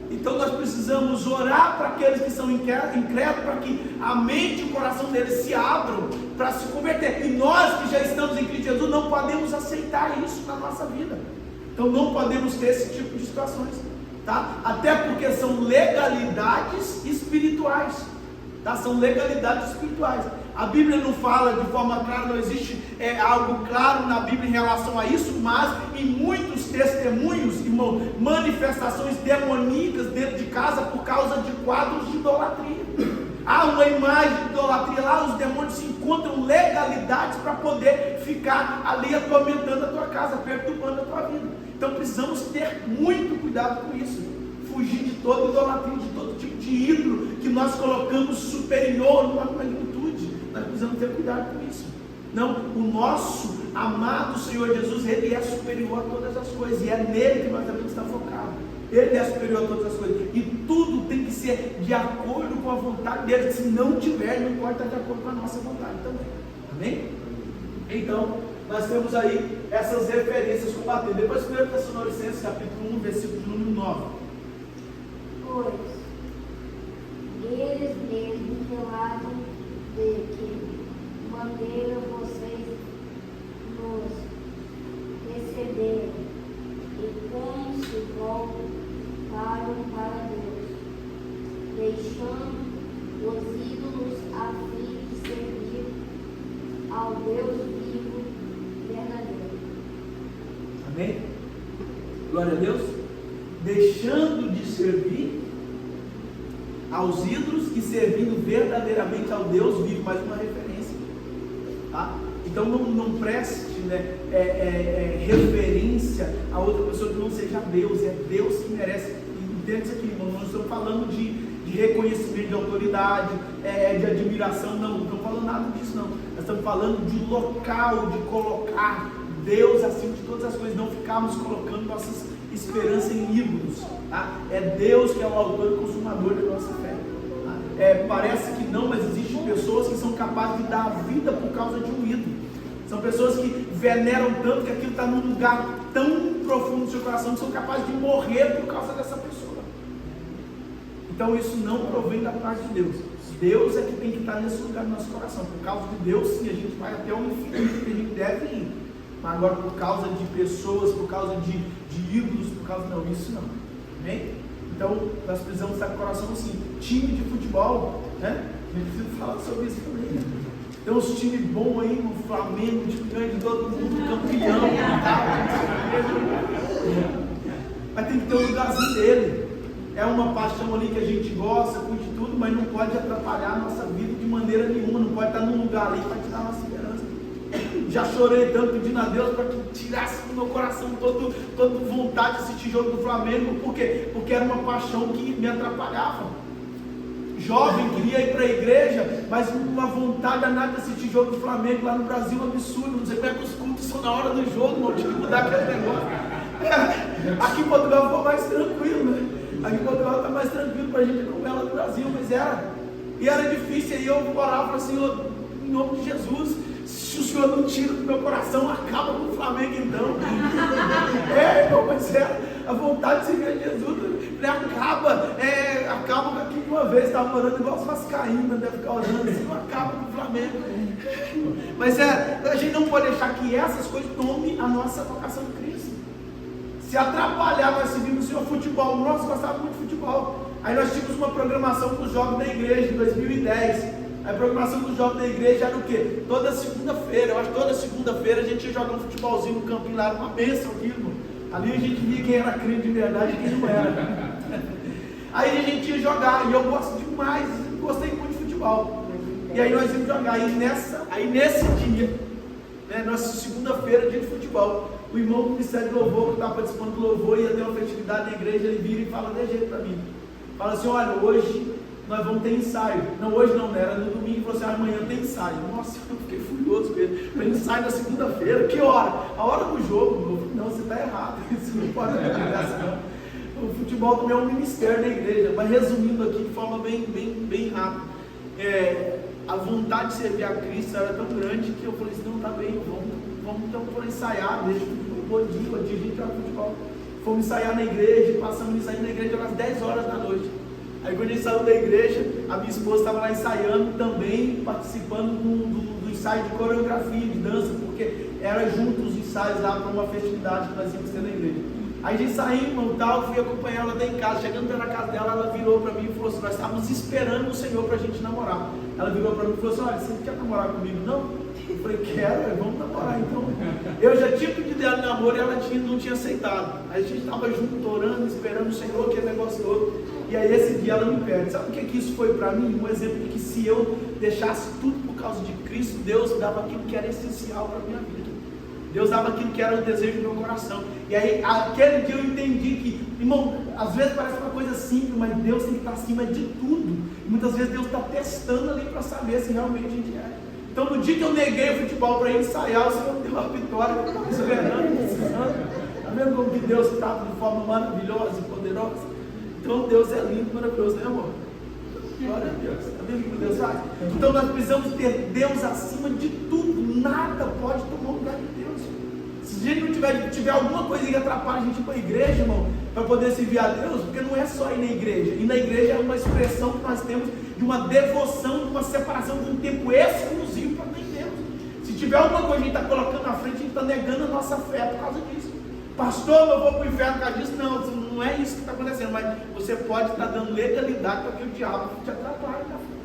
Então nós precisamos orar para aqueles que são incrédulos, para que a mente e o coração deles se abram para se converter. E nós que já estamos em Cristo Jesus não podemos aceitar isso na nossa vida. Então não podemos ter esse tipo de situações, tá? Até porque são legalidades espirituais. Tá? São legalidades espirituais. A Bíblia não fala de forma clara, não existe algo claro na Bíblia em relação a isso, mas em muitos testemunhos, irmão, manifestações demoníacas dentro de casa por causa de quadros de idolatria. Há uma imagem de idolatria lá, os demônios se encontram legalidades para poder ficar ali atormentando a tua casa, perturbando a tua vida. Então precisamos ter muito cuidado com isso. Fugir de toda idolatria, de todo tipo de ídolo que nós colocamos superior numa magnitude. Nós precisamos ter cuidado com isso. Não, o nosso amado Senhor Jesus, Ele é superior a todas as coisas, e é nele que nós devemos estar focados. Ele é superior a todas as coisas, e tudo tem que ser de acordo com a vontade dele. Se não tiver, não pode estar de acordo com a nossa vontade também. Amém? Então, nós temos aí essas referências combatendo. Depois 1 Tessalonicenses capítulo 1, versículo número 9. Pois eles mesmos relatam de que maneira vocês nos receberam e como se voltaram para Deus, deixando os ídolos a fim de servir ao Deus vivo e verdadeiro. Amém? Glória a Deus. Deixando de servir aos ídolos e servindo verdadeiramente ao Deus vivo. Mais uma referência. Tá? Então não preste, né, reverência a outra pessoa que não seja Deus. É Deus que merece. Entende isso aqui, irmão? Não estamos falando de reconhecimento de autoridade, de admiração, não estamos falando nada disso, não. Nós estamos falando de local, de colocar Deus acima de todas as coisas, não ficarmos colocando nossas esperanças em ídolos. Tá? É Deus que é o autor e consumador da nossa fé. Tá? Parece que não, mas existem pessoas que são capazes de dar a vida por causa de um ídolo. São pessoas que veneram tanto que aquilo está num lugar tão profundo do seu coração que são capazes de morrer por causa dessa pessoa. Então isso não provém da parte de Deus. Deus é que tem que estar nesse lugar do nosso coração. Por causa de Deus, sim, a gente vai até o infinito que a gente deve ir. Mas agora por causa de pessoas, por causa de ídolos, por causa não, isso não. Amém? Então nós precisamos estar com o coração assim. Time de futebol, né? A gente precisa falar sobre isso também, né? Tem uns times bons aí, no Flamengo, de grande, todo mundo campeão, mas tem que ter um lugarzinho dele. É uma paixão ali que a gente gosta, curte tudo, mas não pode atrapalhar a nossa vida de maneira nenhuma. Não pode estar num lugar ali para tirar a nossa esperança. Já chorei tanto pedindo a Deus para que tirasse do meu coração toda vontade de assistir jogo do Flamengo. Por quê? Porque era uma paixão que me atrapalhava. Jovem, queria ir para a igreja, mas uma vontade danada de assistir jogo do Flamengo lá no Brasil, um absurdo. Não sei como é que os cultos são na hora do jogo, não tinha que mudar aquele negócio. Aqui em Portugal ficou mais tranquilo, né? Aqui em Portugal está mais tranquilo para a gente como ela no Brasil, mas era. E era difícil, aí eu orava para o Senhor, em nome de Jesus, se o Senhor não tira do meu coração, acaba com o Flamengo então. Irmão, mas a vontade de servir a Jesus, acaba com aquilo de uma vez, estava orando igual os vascaínos, deve ficar orando assim, não acaba com o Flamengo. Mas a gente não pode deixar que essas coisas tomem a nossa vocação de Cristo. Se atrapalhar, nós seguimos o Senhor futebol. Nós gostávamos muito de futebol. Aí nós tínhamos uma programação para os jogos da igreja em 2010. A programação dos jogos da igreja era o quê? Toda segunda-feira, eu acho que toda segunda-feira a gente ia jogar um futebolzinho no campinho lá, era uma bênção aquilo. Ali a gente via quem era crente de verdade e quem não era. Aí a gente ia jogar, e eu gosto demais, gostei muito de futebol. E aí nós íamos jogar, aí nesse dia, né, nossa segunda-feira, dia de futebol, o irmão do Ministério do Louvor, que estava participando do Louvor, ia ter uma festividade na igreja, ele vira e fala de jeito para mim. Fala assim, olha, hoje nós vamos ter ensaio. Não, hoje não, né? Era no domingo, e falou assim, amanhã tem ensaio. Nossa, eu fiquei furioso com ele. Para ensaio na segunda-feira, que hora? A hora do jogo. Não, você está errado, isso não pode acontecer, não. O futebol também é um ministério na igreja, mas resumindo aqui de forma bem rápida. A vontade de servir a Cristo era tão grande que eu falei assim, não, tá bem, vamos então por ensaiar, deixa o bom dia, a gente joga futebol. Fomos ensaiar na igreja, passamos ensaiando na igreja às 10 horas da noite. Aí quando a gente saiu da igreja, a minha esposa estava lá ensaiando também, participando do ensaio de coreografia, de dança, porque era junto os ensaios lá para uma festividade que nós íamos ter na igreja. Aí a gente saímos e tal, fui acompanhar ela até em casa. Chegando na casa dela, ela virou para mim e falou assim, nós estávamos esperando o Senhor para a gente namorar. Ela virou para mim e falou assim, olha, você não quer namorar comigo não? Eu falei, quero, vamos namorar então. Eu já tinha pedido ela de namoro e ela não tinha aceitado. Aí a gente estava junto, orando, esperando o Senhor, aquele negócio todo. E aí esse dia ela me pede. Sabe o que isso foi para mim? Um exemplo de que se eu deixasse tudo por causa de Cristo, Deus dava aquilo que era essencial para a minha vida. Deus dava aquilo que era o desejo do meu coração. E aí, aquele dia eu entendi que, irmão, às vezes parece uma coisa simples, mas Deus tem que estar acima de tudo. E muitas vezes Deus está testando ali para saber se realmente a gente é. Então, no dia que eu neguei o futebol para ir ensaiar, o Senhor me deu uma vitória, eu estava esperando, precisando. Está vendo como que Deus trata de forma maravilhosa e poderosa? Então, Deus é lindo e maravilhoso, né, amor? Glória a Deus. Está vendo o que Deus faz? Então, nós precisamos ter Deus acima de tudo. Nada pode tomar o lugar de Deus. Se a gente não tiver alguma coisa que atrapalha a gente ir para a igreja, irmão, para poder servir a Deus, porque não é só ir na igreja. Ir na igreja é uma expressão que nós temos de uma devoção, de uma separação de um tempo exclusivo para Deus. Se tiver alguma coisa que a gente está colocando na frente, a gente está negando a nossa fé por causa disso. Pastor, eu vou para o inferno por causa disso. Não é isso que está acontecendo, mas você pode estar dando legalidade para que o diabo te atrapalhe na fé.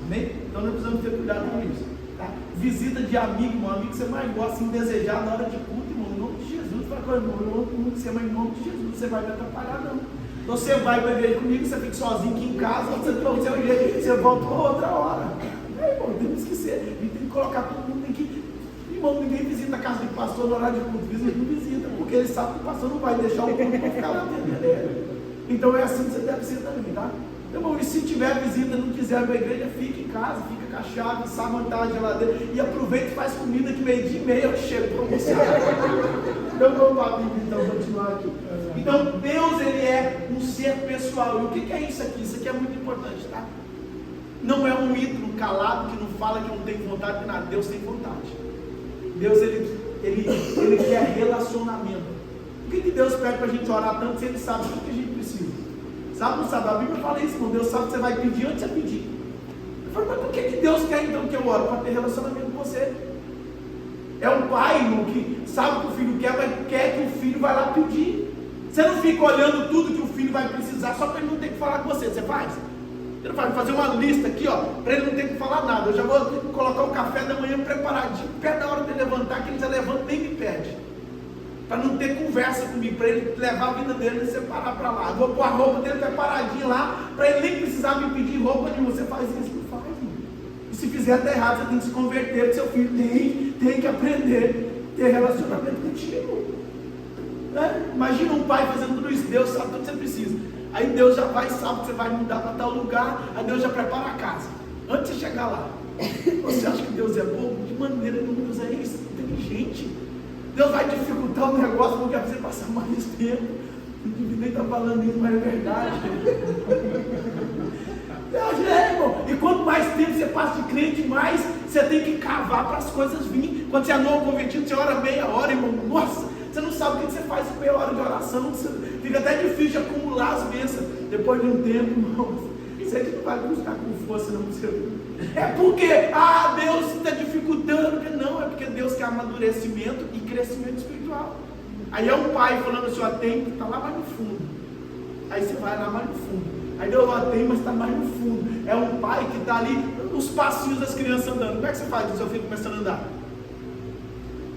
Amém? Então nós precisamos ter cuidado com isso. Tá? Visita de amigo, um amigo que você mais gosta, assim, desejar na hora de culto, irmão, em nome de Jesus. Fala com ele, irmão, eu amo muito você, mas em nome de Jesus, você vai me atrapalhar, não. Então você vai para a igreja comigo, você fica sozinho aqui em casa, você volta para outra hora. Irmão, temos que ser, a gente tem que colocar todo mundo, tem que. Irmão, ninguém visita a casa do pastor no horário de culto, não visita, porque ele sabe que o pastor não vai deixar o culto para ficar lá dentro dele. Então é assim que você deve ser também, tá? Irmão, e se tiver visita, não quiser ir para a igreja, fica em casa, fica com a chave, sabe onde está a geladeira, e aproveita e faz comida que 12:30 eu chego para você. Então vamos para a Bíblia, então, continuar aqui. Então Deus, ele é um ser pessoal. E o que é isso aqui? Isso aqui é muito importante, tá? Não é um ídolo calado que não fala, que não tem vontade de nada. Deus tem vontade. Deus, ele quer relacionamento. Por que Deus pede para a gente orar tanto se Ele sabe o que a gente precisa? Sabe ou não sabe? A Bíblia fala isso, irmão. Deus sabe que você vai pedir antes de pedir. Eu falo, mas por que Deus quer então que eu ore? Para ter relacionamento com você. É um pai, irmão, que sabe o que o filho quer, mas quer que o filho vá lá pedir. Você não fica olhando tudo que o filho vai precisar só para ele não ter que falar com você. Você faz? Você não vai fazer uma lista aqui, ó, para ele não ter que falar nada. Eu já vou colocar o café da manhã preparadinho, perto da hora de levantar, que ele já levanta nem me pede. Para não ter conversa comigo, para ele levar a vida dele e separar para lá. Eu vou pôr a roupa dele preparadinha lá, para ele nem precisar me pedir roupa nenhuma. Você faz isso? Não faz, irmão. E se fizer até errado, você tem que se converter, porque seu filho tem que aprender a ter relacionamento contigo. Né? Imagina um pai fazendo tudo isso. Deus sabe tudo que você precisa. Aí Deus já vai, sabe que você vai mudar para tal lugar. Aí Deus já prepara a casa. Antes de chegar lá, você acha que Deus é bobo? De maneira nenhuma. Deus é inteligente. Deus vai dificultar o negócio porque é para você passar mais tempo. Não devia nem estar falando isso, mas é verdade. Irmão. E quanto mais tempo você passa de crente, mais você tem que cavar para as coisas virem. Quando você é novo convertido, você ora meia hora, irmão. Nossa, você não sabe o que você faz com meia hora de oração. Fica até difícil de acumular as bênçãos. Depois de um tempo, irmão, você que não vai buscar com força, não. É porque, Deus está dificultando. Não, é porque Deus quer amadurecimento e crescimento espiritual. Aí é um pai falando assim, tem, está lá mais no fundo. Aí você vai lá mais no fundo. Aí Deus tem, mas está mais no fundo. É um pai que está ali, os passinhos das crianças andando. Como é que você faz quando seu filho começando a andar?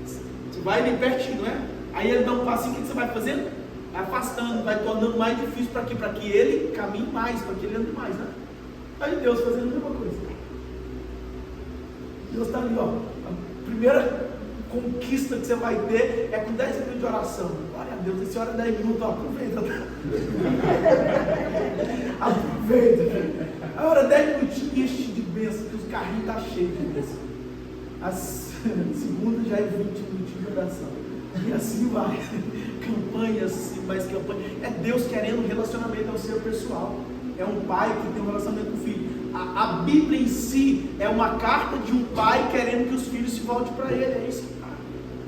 Você vai ali pertinho, não é? Aí ele dá um passinho, o que você vai fazendo? Vai afastando, vai tornando mais difícil para quê? Para que ele caminhe mais, para que ele ande mais, né? Aí Deus fazendo a mesma coisa. Deus está ali, ó. A primeira conquista que você vai ter é com 10 minutos de oração. Glória a Deus, esse hora 10 minutos, aproveita. Aproveita. Agora 10 minutinhos enche de bênção, que os carrinhos estão cheios de bênção. A segunda já é 20 minutinhos de oração. E assim vai. Campanhas, mais campanha. É Deus querendo um relacionamento ao seu pessoal. É um pai que tem um relacionamento com o filho. A Bíblia em si é uma carta de um pai querendo que os filhos se voltem para ele. É isso.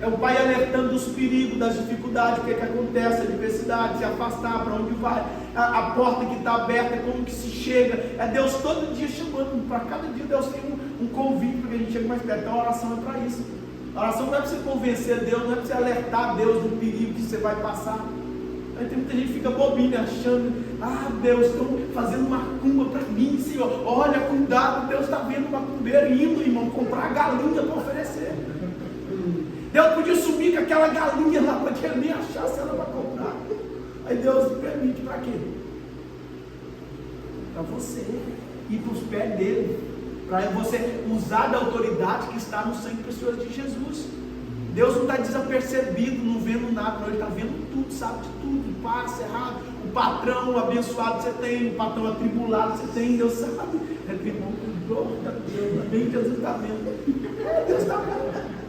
É o pai alertando dos perigos, das dificuldades, o que acontece, a adversidade, se afastar, para onde vai, a porta que está aberta, como que se chega. É Deus todo dia chamando. Para cada dia Deus tem um convite para que a gente chegue mais perto. Então a oração é para isso. A oração não é para você convencer Deus, não é para você alertar Deus do perigo que você vai passar. Aí tem muita gente que fica bobinha, achando, Deus, estão fazendo macumba para mim, Senhor. Olha, cuidado, Deus está vendo macumbeiro indo, irmão, comprar galinha para oferecer. Deus podia subir com aquela galinha lá para que ele nem achasse ela para comprar. Aí Deus permite para quê? Para você ir para os pés dele. Para você usar da autoridade que está no sangue precioso de Jesus. Deus não está desapercebido, não vendo nada, não. Ele está vendo tudo, sabe de tudo, passa errado, o patrão abençoado você tem, o patrão atribulado você tem, Deus sabe. É que irmão, glória a Deus, bem Jesus está vendo. Deus está vendo.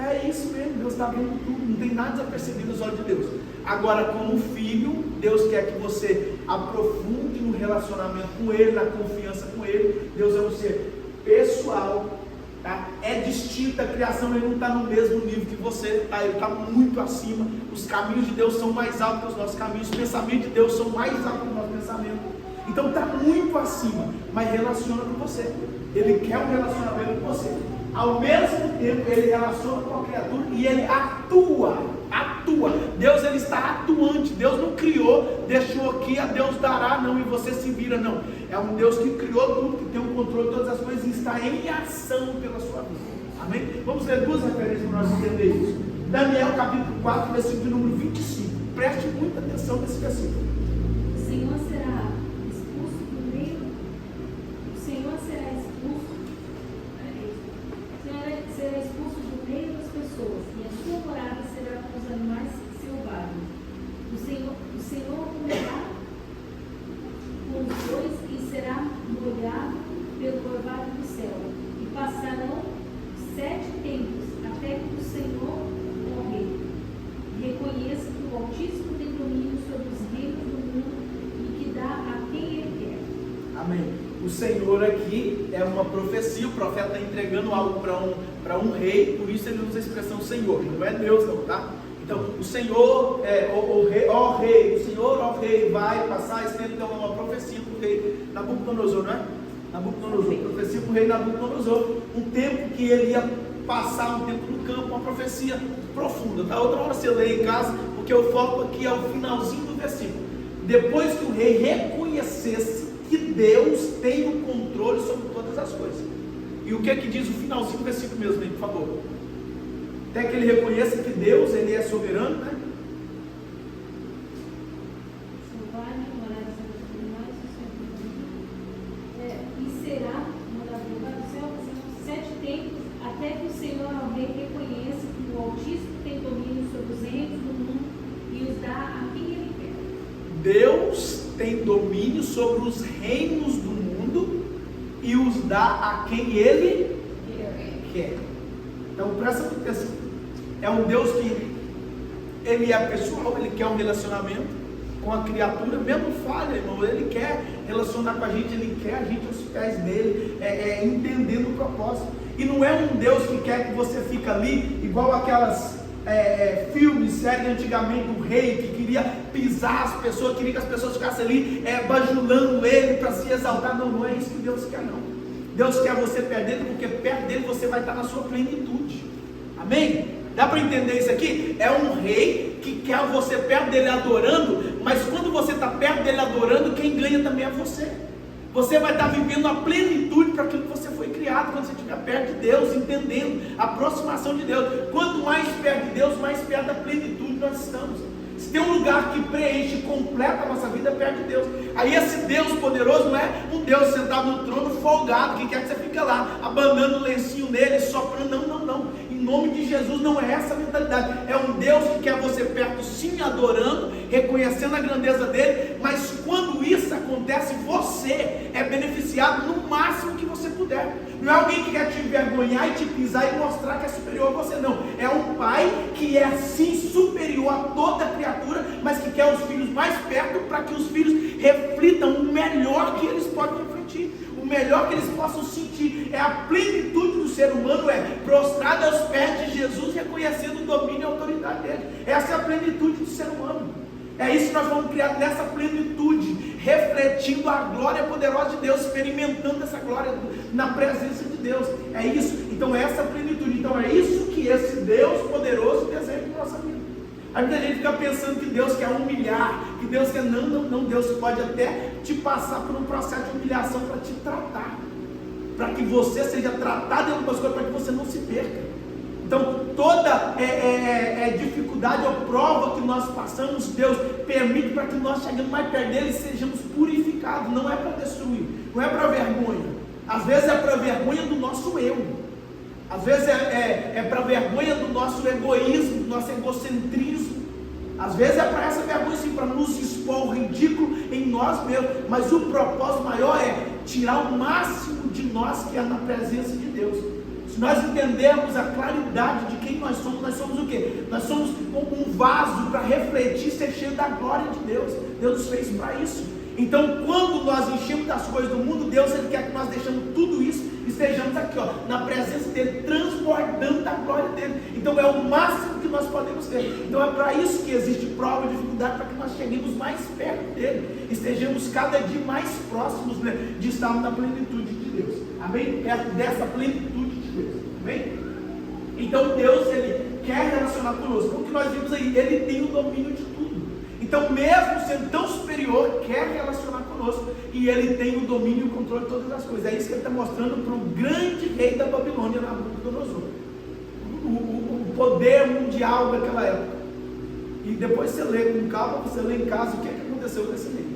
É isso mesmo, Deus está vendo tudo, não tem nada desapercebido nos olhos de Deus. Agora, como filho, Deus quer que você aprofunde no relacionamento com Ele, na confiança com Ele. Deus é um ser pessoal, tá? É distinto da criação, Ele não está no mesmo nível que você, tá? Ele está muito acima. Os caminhos de Deus são mais altos que os nossos caminhos, os pensamentos de Deus são mais altos que os nossos pensamentos. Então está muito acima, mas relaciona com você. Ele quer um relacionamento com você. Ao mesmo tempo, Ele relaciona com a criatura e Ele atua. Deus, Ele está atuante. Deus não criou, deixou aqui, a Deus dará, não, e você se vira, não. É um Deus que criou tudo, que tem o controle de todas as coisas e está em ação pela sua vida. Amém? Vamos ler duas referências para nós entender isso. Daniel capítulo 4, versículo de número 25. Preste muita atenção nesse versículo. O Senhor será expulso do meio. O Senhor será expulso pelo orvalho do céu, e passarão 7 tempos, até que o Senhor, o Rei, reconheça que o Altíssimo tem domínio sobre os reinos do mundo e que dá a quem Ele quer. Amém. O Senhor aqui é uma profecia, o profeta está entregando algo para um rei, por isso ele usa a expressão Senhor, não é Deus não, tá? Então, o Senhor, ó rei, o Senhor, ó rei, vai passar esse tempo, então é uma profecia para o rei Nabucodonosor, não é? Nabucodonosor, profecia para o rei Nabucodonosor, um tempo que ele ia passar um tempo no campo, uma profecia profunda, tá? Outra hora você lê em casa, porque o foco aqui é o finalzinho do versículo. Depois que o rei reconhecesse que Deus tem o controle sobre todas as coisas. E o que é que diz o finalzinho do versículo mesmo, aí, por favor? Até que ele reconheça que Deus, ele é soberano, né? E será morador do céu, 7 tempos, até que o Senhor ao rei reconheça que o Altíssimo tem domínio sobre os reinos do mundo e os dá a quem Ele quer. Deus tem domínio sobre os reinos do mundo e os dá a quem Ele quer. Então presta atenção. É um Deus que Ele é pessoal, Ele quer um relacionamento com a criatura, mesmo falha, irmão, Ele quer relacionar com a gente, Ele quer a gente aos pés dEle, entendendo o propósito. E não é um Deus que quer que você fique ali, igual aquelas filmes, séries antigamente, do rei que queria pisar as pessoas, queria que as pessoas ficassem ali bajulando Ele para se exaltar. Não, não é isso que Deus quer não. Deus quer você perto dEle, porque perto dEle você vai estar na sua plenitude. Amém? Dá para entender isso aqui? É um rei que quer você perto dele adorando, mas quando você está perto dele adorando, quem ganha também é você. Você vai estar vivendo a plenitude para aquilo que você foi criado, quando você estiver perto de Deus, entendendo a aproximação de Deus. Quanto mais perto de Deus, mais perto da plenitude nós estamos. Se tem um lugar que preenche, completa a nossa vida, é perto de Deus. Aí esse Deus poderoso não é um Deus sentado no trono folgado, que quer que você fique lá, abanando o lencinho nele, soprando. Não, não, não. Em nome de Jesus não é essa a mentalidade. É um Deus que quer você perto, sim, adorando, reconhecendo a grandeza dele, mas quando isso acontece, você é beneficiado no máximo que você puder. Não é alguém que quer te envergonhar e te pisar e mostrar que é superior a você, não. É um pai que é sim superior a toda criatura, mas que quer os filhos mais perto, para que os filhos reflitam o melhor que eles podem refletir, o melhor que eles possam sentir. É a plenitude do ser humano, prostrado aos pés de Jesus, reconhecendo o domínio e a autoridade dele. Essa é a plenitude do ser humano. É isso que nós vamos criar, nessa plenitude, refletindo a glória poderosa de Deus, experimentando essa glória na presença de Deus. É isso. Então essa plenitude, então é isso que esse Deus poderoso deseja em nossa vida. Aí muita gente fica pensando que Deus quer humilhar, que Deus quer, não, Deus pode até te passar por um processo de humilhação para te tratar, para que você seja tratado em algumas coisas, para que você não se perca. Então toda dificuldade ou prova que nós passamos, Deus permite para que nós cheguemos mais perto dele e sejamos purificados. Não é para destruir, não é para vergonha. Às vezes é para vergonha do nosso eu, às vezes é para vergonha do nosso egoísmo, do nosso egocentrismo. Às vezes é para essa vergonha, sim, para nos expor ao ridículo em nós mesmos. Mas o propósito maior é tirar o máximo de nós que é na presença de Deus. Se nós entendermos a claridade de quem nós somos o quê? Nós somos um vaso para refletir, ser cheio da glória de Deus. Deus nos fez para isso. Então, quando nós enchemos das coisas do mundo, Deus Ele quer que nós deixemos tudo isso e estejamos aqui, na presença dEle, transbordando da glória dEle. Então, é o máximo que nós podemos ter. Então, é para isso que existe prova e dificuldade, para que nós cheguemos mais perto dEle, estejamos cada dia mais próximos, né, de estarmos na plenitude de Deus. Amém? Perto dessa plenitude de Deus. Amém? Então, Deus, Ele quer relacionar conosco. Como que nós vimos aí, Ele tem o domínio de tudo. Então, mesmo sendo tão superior, quer relacionar conosco, e Ele tem o domínio e o controle de todas as coisas. É isso que Ele está mostrando para o grande rei da Babilônia, Nabucodonosor, o poder mundial daquela época. E depois você lê com calma, você lê em casa o que aconteceu com esse rei,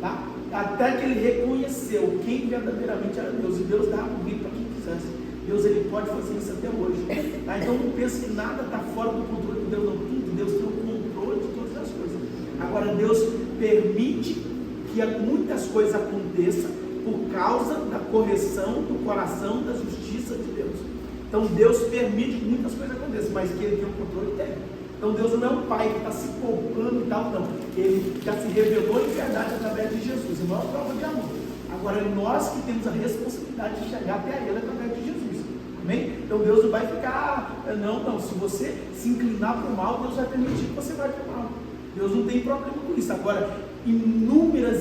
tá? Até que ele reconheceu quem verdadeiramente era Deus, e Deus dava um grito para quem quisesse. Deus, Ele pode fazer isso até hoje, tá? Então não pense que nada está fora do controle de Deus, não. Tudo, Deus tem o controle de todas as coisas. Agora Deus permite que muitas coisas aconteçam por causa da correção do coração da justiça de Deus. Então Deus permite que muitas coisas aconteçam, mas que Ele tem o controle dele. Então Deus não é um pai que está se poupando e tal, não. Ele já se revelou em verdade através de Jesus, a maior prova de amor. Agora é nós que temos a responsabilidade de chegar até Ele através de Jesus. Amém? Então Deus não vai ficar, não, se você se inclinar para o mal, Deus vai permitir que você vá para o mal. Deus não tem problema com isso. Agora, inúmeras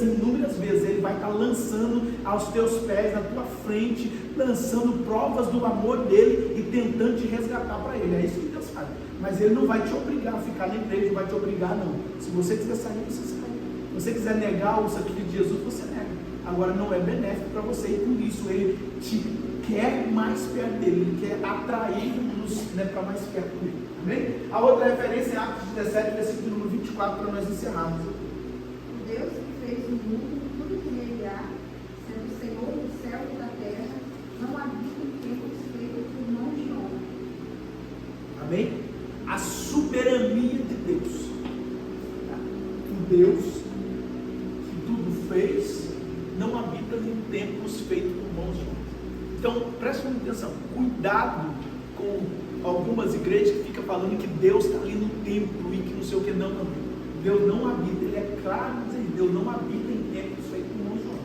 vezes Ele vai estar lançando aos teus pés, na tua frente, lançando provas do amor dEle e tentando te resgatar para Ele. É isso que Deus faz. Mas Ele não vai te obrigar a ficar na igreja, não vai te obrigar, não. Se você quiser sair, você sai. Se você quiser negar o sacrifício de Jesus, você nega. Agora não é benéfico para você e por isso Ele te quer mais perto dele, Ele quer atrair-nos para mais perto dele. Amém? A outra referência é Atos 17, versículo número 24, para nós encerrarmos. O Deus que fez o mundo, tudo que nele há, sendo o Senhor do céu e da terra, não habita em templos feitos por mãos de homem. Amém? A soberania de Deus. O Deus que tudo fez, não habita em templos feitos por mãos de homem. Então, preste muita atenção, cuidado com algumas igrejas que ficam falando que Deus está ali no templo e que não sei o que, não. Deus não habita, Ele é claro em dizer, Deus não habita em templos feitos por mãos de homem.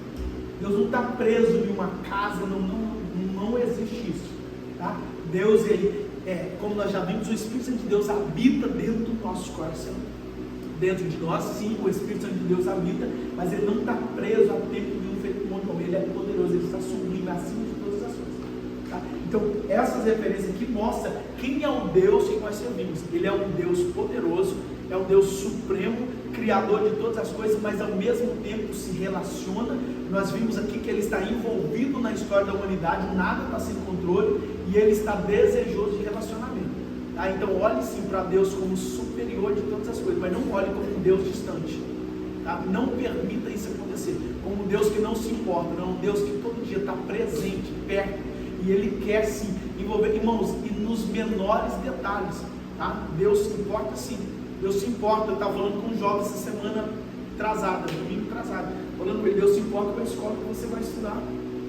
Deus não está preso em uma casa, não existe isso. Tá? Deus, Ele como nós já vimos, o Espírito Santo de Deus habita dentro do nosso coração. Dentro de nós, sim, o Espírito Santo de Deus habita, mas Ele não está preso a templo nenhum feito por mão de homem. Ele é poderoso, Ele está sublime acima de todas as coisas. Tá? Então, essas referências aqui mostram quem é o Deus que nós servimos. Ele é um Deus poderoso, é um Deus supremo, criador de todas as coisas, mas ao mesmo tempo se relaciona. Nós vimos aqui que Ele está envolvido na história da humanidade, nada está sem controle, e Ele está desejoso de relacionamento. Tá? Então olhe sim para Deus como superior de todas as coisas, mas não olhe como um Deus distante. Tá? Não permita isso acontecer, como um Deus que não se importa, não, um Deus que todo dia está presente, perto, e Ele quer sim envolver, irmãos, e nos menores detalhes. Tá? Deus se importa sim, Deus se importa. Eu estava falando com um jovem essa semana domingo atrasado, falando com ele, Deus se importa com a escola que você vai estudar.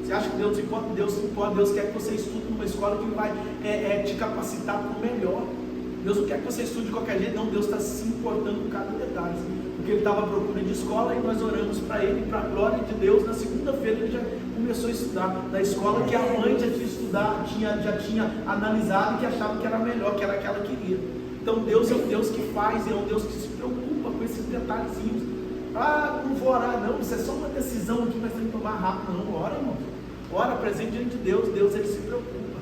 Você acha que Deus se importa? Deus se importa. Deus quer que você estude numa escola que vai te capacitar para o melhor. Deus não quer que você estude de qualquer jeito, não. Deus está se importando com cada detalhe. Porque ele estava à procura de escola e nós oramos para ele, para a glória de Deus. Na segunda-feira ele já começou a estudar na escola que a mãe já tinha estudado, já tinha analisado e que achava que era melhor, que era aquela que queria. Então Deus é um Deus que faz, é um Deus que se preocupa com esses detalhezinhos. Não vou orar, não, isso é só uma decisão aqui, nós temos que tomar rápido. Não, ora, irmão. Ora, presente diante de Deus. Deus, Ele se preocupa,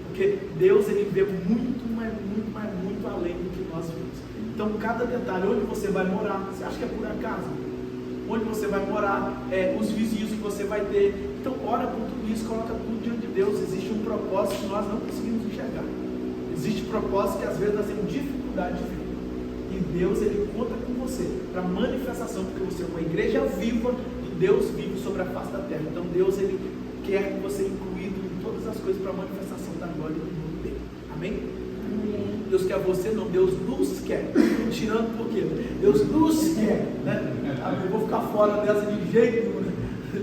porque Deus, Ele vê muito além do que nós vemos. Então, cada detalhe, onde você vai morar, você acha que é por acaso? Onde você vai morar, os vizinhos que você vai ter. Então, ora por tudo isso, coloca tudo diante de Deus. Existe um propósito que nós não conseguimos enxergar. Existe propósito que às vezes nós temos dificuldade de ver. E Deus, Ele conta com você para manifestação, porque você é uma igreja viva do Deus vivo sobre a face da terra. Então Deus, Ele quer que você incluído em todas as coisas para a manifestação da glória do mundo dele. Amém? Amém? Deus quer você, não. Deus nos quer. Tirando por quê? Deus nos quer, né? Eu vou ficar fora dessa de jeito nenhum, né?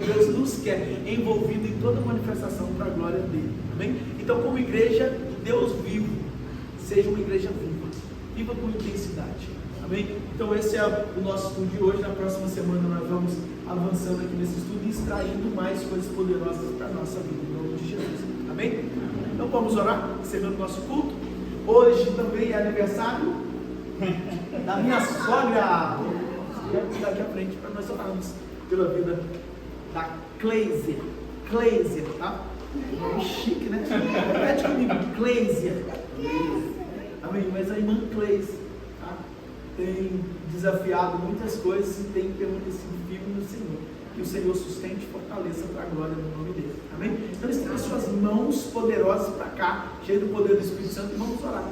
Deus nos quer envolvido em toda a manifestação para a glória dele. Amém? Então, como igreja de Deus vivo, seja uma igreja viva. Viva com intensidade. Amém? Então esse é o nosso estudo de hoje. Na próxima semana nós vamos avançando aqui nesse estudo e extraindo mais coisas poderosas para a nossa vida, em nome de Jesus. Amém? Então vamos orar, encerrando o nosso culto. Hoje também é aniversário da minha sogra. Daqui à frente para nós orarmos pela vida da Cleiser, tá? É chique, né? Repete comigo, Cleiser. Amém? Mas a irmã Cleis, tá? Tem desafiado muitas coisas e tem permanecido firme no Senhor. Que o Senhor sustente e fortaleça para a glória do nome dele. Amém? Então estenda suas mãos poderosas para cá, cheio do poder do Espírito Santo, e vamos orar.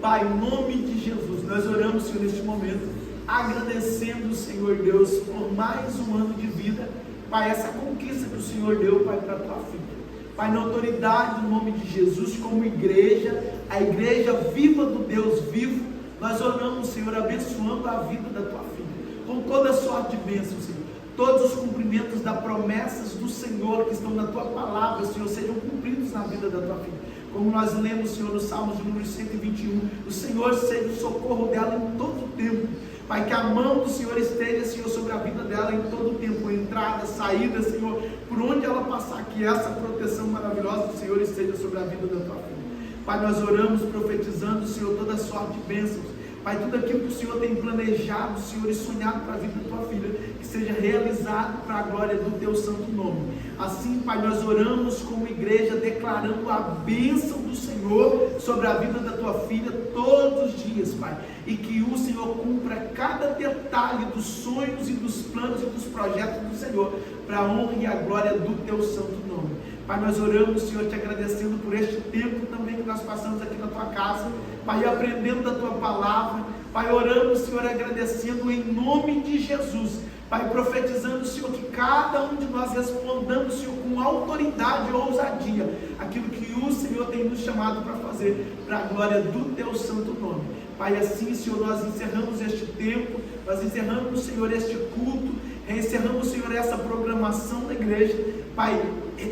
Pai, em nome de Jesus, nós oramos, Senhor, neste momento, agradecendo, Senhor Deus, por mais um ano de vida. Pai, essa conquista que o Senhor deu, Pai, para a tua filha. Pai, na autoridade do nome de Jesus, como igreja, a igreja viva do Deus vivo, nós oramos, Senhor, abençoando a vida da tua filha, com toda sorte de bênção, Senhor. todos os cumprimentos das promessas do Senhor que estão na tua palavra, Senhor, sejam cumpridos na vida da tua filha. Como nós lemos, Senhor, no Salmos de número 121, o Senhor seja o socorro dela em todo o tempo. Pai, que a mão do Senhor esteja, Senhor, sobre a vida dela em todo o tempo, entrada, saída, Senhor, por onde ela passar, que essa proteção maravilhosa do Senhor esteja sobre a vida da tua filha. Pai, nós oramos profetizando, Senhor, toda sorte de bênçãos. Pai, tudo aquilo que o Senhor tem planejado, Senhor, e sonhado para a vida da tua filha, que seja realizado para a glória do teu santo nome. Assim, Pai, nós oramos como igreja, declarando a bênção do Senhor sobre a vida da tua filha todos os dias, Pai. E que o Senhor cumpra cada detalhe dos sonhos e dos planos e dos projetos do Senhor, para a honra e a glória do teu santo nome. Pai, nós oramos, Senhor, te agradecendo por este tempo também que nós passamos aqui na tua casa, Pai, aprendendo da tua palavra. Pai, oramos, Senhor, agradecendo em nome de Jesus, Pai, profetizando, Senhor, que cada um de nós respondamos, Senhor, com autoridade e ousadia, aquilo que o Senhor tem nos chamado para fazer, para a glória do teu santo nome. Pai, assim, Senhor, nós encerramos este tempo, nós encerramos, Senhor, este culto, encerramos, Senhor, essa programação da igreja, Pai,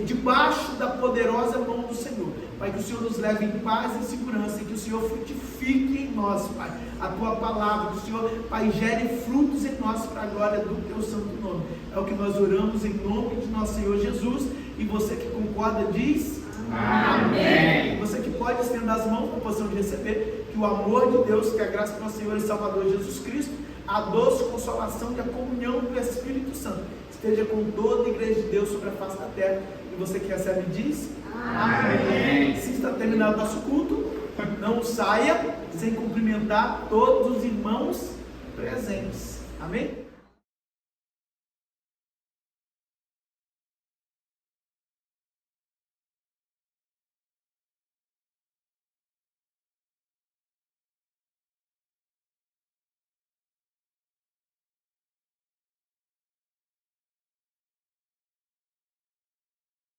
debaixo da poderosa mão do Senhor. Pai, que o Senhor nos leve em paz e segurança, e que o Senhor frutifique em nós, Pai, a tua palavra, que o Senhor, Pai, gere frutos em nós para a glória do teu santo nome. É o que nós oramos em nome de nosso Senhor Jesus, e você que concorda diz amém. Você que pode estender as mãos na posição de receber, que o amor de Deus, que a graça do nosso Senhor e Salvador Jesus Cristo, a doce consolação e a comunhão do Espírito Santo esteja com toda a igreja de Deus sobre a face da terra. E você que recebe diz amém. Assim está terminado o nosso culto. Não saia sem cumprimentar todos os irmãos presentes. Amém?